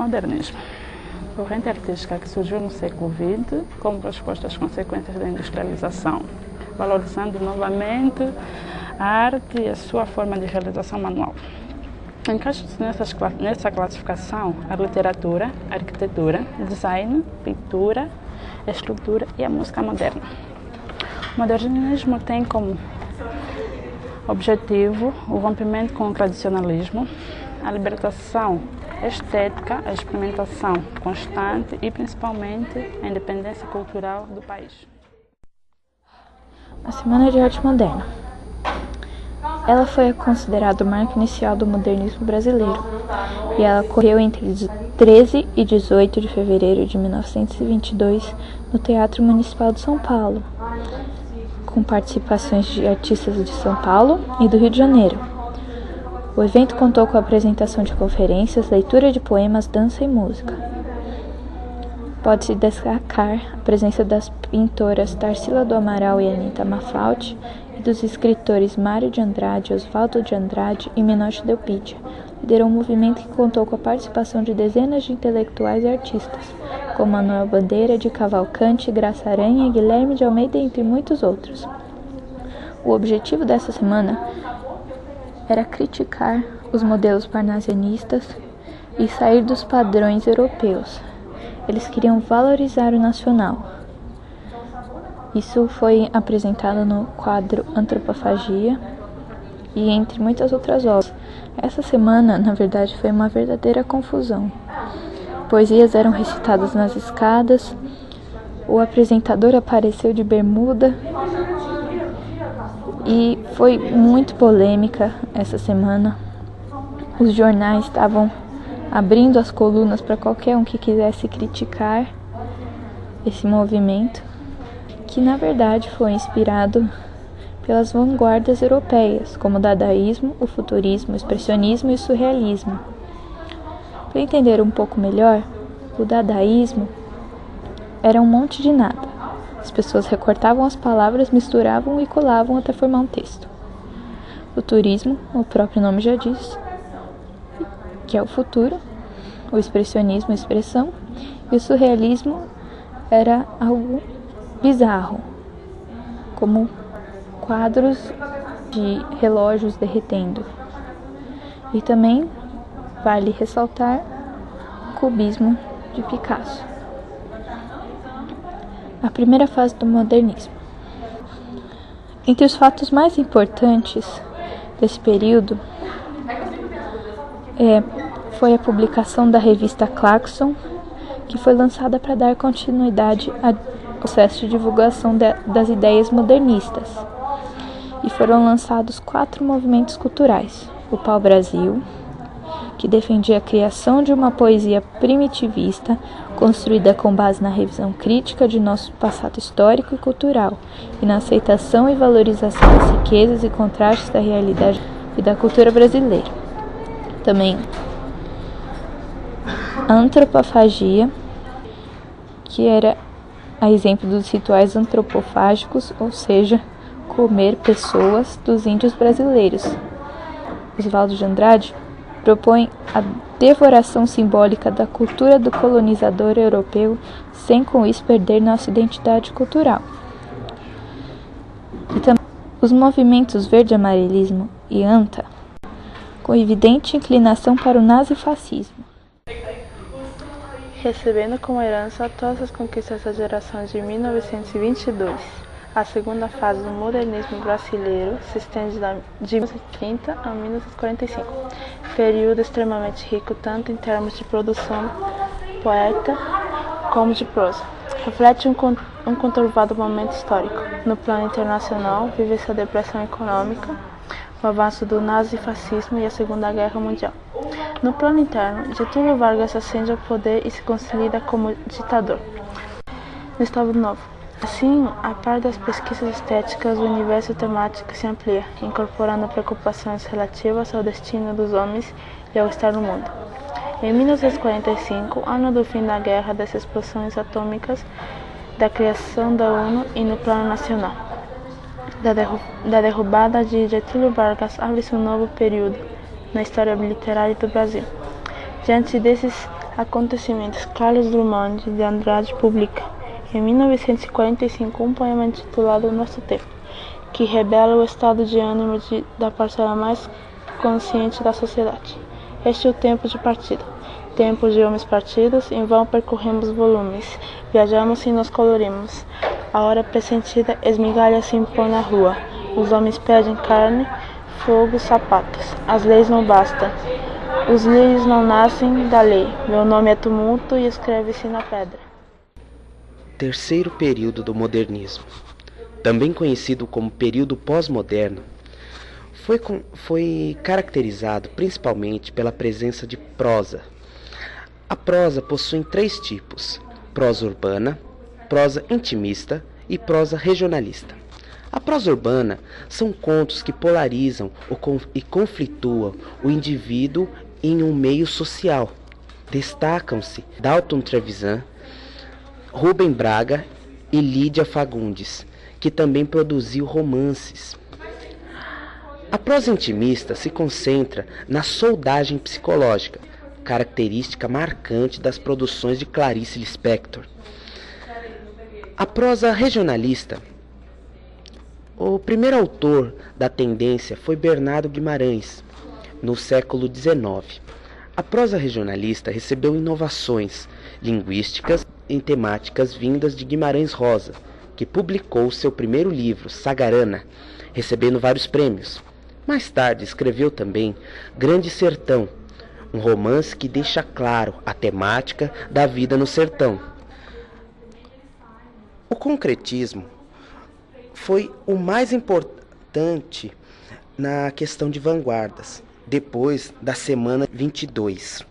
Modernismo. Corrente artística que surgiu no século XX como resposta às consequências da industrialização, valorizando novamente a arte e a sua forma de realização manual. Encaixa-se nessa classificação a literatura, a arquitetura, design, pintura, a escultura e a música moderna. O modernismo tem como objetivo o rompimento com o tradicionalismo, a libertação estética, a experimentação constante e, principalmente, a independência cultural do país. A Semana de Arte Moderna. Ela foi considerada o marco inicial do modernismo brasileiro e ela ocorreu entre 13 e 18 de fevereiro de 1922 no Teatro Municipal de São Paulo, com participações de artistas de São Paulo e do Rio de Janeiro. O evento contou com a apresentação de conferências, leitura de poemas, dança e música. Pode-se destacar a presença das pintoras Tarsila do Amaral e Anita Mafaldi e dos escritores Mário de Andrade, Oswaldo de Andrade e Menotti Delpidia. Liderou um movimento que contou com a participação de dezenas de intelectuais e artistas, como Manuel Bandeira de Cavalcante, Graça Aranha, Guilherme de Almeida, entre muitos outros. O objetivo dessa semana era criticar os modelos parnasianistas e sair dos padrões europeus. Eles queriam valorizar o nacional. Isso foi apresentado no quadro Antropofagia e entre muitas outras obras. Essa semana, na verdade, foi uma verdadeira confusão. Poesias eram recitadas nas escadas, o apresentador apareceu de bermuda e foi muito polêmica essa semana. Os jornais estavam abrindo as colunas para qualquer um que quisesse criticar esse movimento, que na verdade foi inspirado pelas vanguardas europeias, como o dadaísmo, o futurismo, o expressionismo e o surrealismo. Para entender um pouco melhor, o dadaísmo era um monte de nada. As pessoas recortavam as palavras, misturavam e colavam até formar um texto. O futurismo, o próprio nome já diz, que é o futuro. O expressionismo, a expressão. E o surrealismo era algo bizarro, como quadros de relógios derretendo. E também vale ressaltar o cubismo de Picasso. A primeira fase do modernismo. Entre os fatos mais importantes desse período foi a publicação da revista Clarkson, que foi lançada para dar continuidade ao processo de divulgação das ideias modernistas. E foram lançados 4 movimentos culturais: o Pau-Brasil, que defendia a criação de uma poesia primitivista, construída com base na revisão crítica de nosso passado histórico e cultural, e na aceitação e valorização das riquezas e contrastes da realidade e da cultura brasileira. Também a antropofagia, que era a exemplo dos rituais antropofágicos, ou seja, comer pessoas dos índios brasileiros. Oswaldo de Andrade propõe a devoração simbólica da cultura do colonizador europeu, sem com isso perder nossa identidade cultural. E também os movimentos verde-amarelismo e ANTA, com evidente inclinação para o nazifascismo. Recebendo como herança todas as conquistas da geração de 1922, a segunda fase do modernismo brasileiro se estende de 1930 a 1945, período extremamente rico tanto em termos de produção poética como de prosa. Reflete um conturbado momento histórico. No plano internacional, vive-se a depressão econômica, o avanço do nazifascismo e a Segunda Guerra Mundial. No plano interno, Getúlio Vargas ascende ao poder e se consolida como ditador no Estado Novo. Assim, a par das pesquisas estéticas, o universo temático se amplia, incorporando preocupações relativas ao destino dos homens e ao estar no mundo. Em 1945, ano do fim da guerra, das explosões atômicas, da criação da ONU e no plano nacional, da derrubada de Getúlio Vargas, abre-se um novo período na história literária do Brasil. Diante desses Acontecimentos. Carlos Drummond de Andrade publica, em 1945, um poema intitulado Nosso Tempo, que revela o estado de ânimo da parcela mais consciente da sociedade. Este é o tempo de partida, tempo de homens partidos, em vão percorremos volumes, viajamos e nos colorimos. A hora pressentida esmigalha se impõe na rua, os homens pedem carne, fogo, sapatos, as leis não bastam, os lírios não nascem da lei, meu nome é tumulto e escreve-se na pedra. Terceiro período do modernismo, também conhecido como período pós-moderno, foi caracterizado principalmente pela presença de prosa. A prosa possui três tipos: prosa urbana, prosa intimista e prosa regionalista. A prosa urbana são contos que polarizam e conflituam o indivíduo em um meio social. Destacam-se Dalton Trevisan, Rubem Braga e Lídia Fagundes, que também produziu romances. A prosa intimista se concentra na soldagem psicológica, característica marcante das produções de Clarice Lispector. A prosa regionalista. O primeiro autor da tendência foi Bernardo Guimarães, no século XIX. A prosa regionalista recebeu inovações linguísticas e temáticas vindas de Guimarães Rosa, que publicou seu primeiro livro, Sagarana, recebendo vários prêmios. Mais tarde escreveu também Grande Sertão, um romance que deixa claro a temática da vida no sertão. O concretismo foi o mais importante na questão de vanguardas, depois da Semana 22.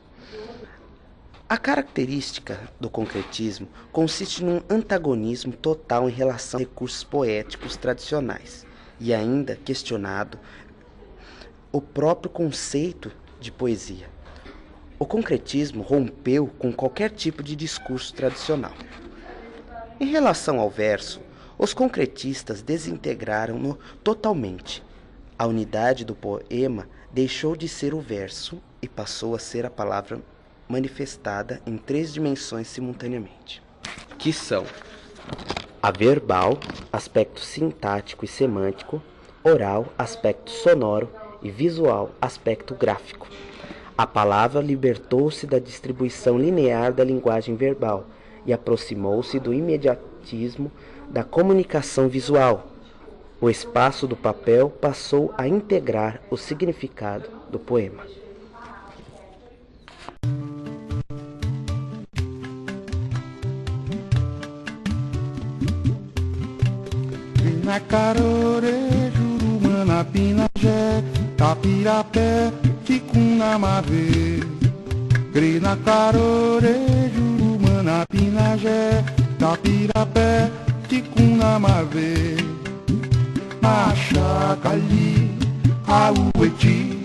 A característica do concretismo consiste num antagonismo total em relação a recursos poéticos tradicionais, e ainda questionado o próprio conceito de poesia. O concretismo rompeu com qualquer tipo de discurso tradicional. Em relação ao verso, os concretistas desintegraram-no totalmente. A unidade do poema deixou de ser o verso e passou a ser a palavra manifestada em três dimensões simultaneamente, que são a verbal, aspecto sintático e semântico, oral, aspecto sonoro e visual, aspecto gráfico. A palavra libertou-se da distribuição linear da linguagem verbal e aproximou-se do imediatismo da comunicação visual. O espaço do papel passou a integrar o significado do poema. Na Carore, Jurumana, Pinagé, Tapirapé, Ticunamavê. Grina Carore, Jurumana, Pinagé, Tapirapé, Ticunamavê. Machacali, Aueti.